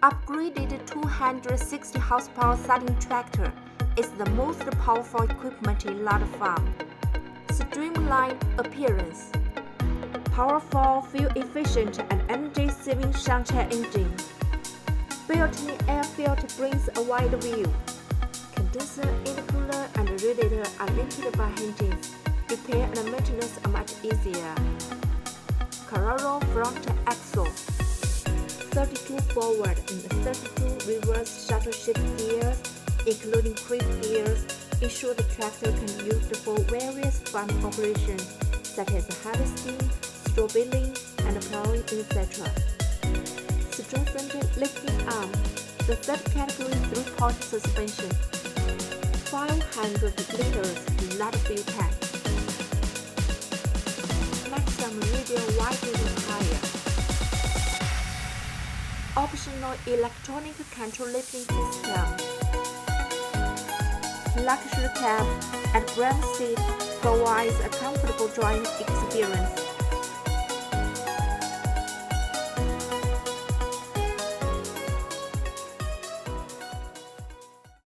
Upgraded 260 horsepower SADIN tractor is the most powerful equipment in large farm. Streamlined appearance, powerful, fuel-efficient, and energy-saving shunt engine. Built-in air filter brings a wide view. Condenser, intercooler, and radiator are linked by hinges. Repair and maintenance are much easier. Carraro front axle, 32 forward and 32 reverse shuttle shift gears, including creep gears, ensure the tractor can be used for various farm operations such as harvesting, straw baling, and plowing, etc. Strengthened lifting arm, the third category 3-point suspension, 500 liters large fuel tank. Maximum radial widening tire. Optional electronic control lifting system. Luxury cab and ground seat provides a comfortable driving experience.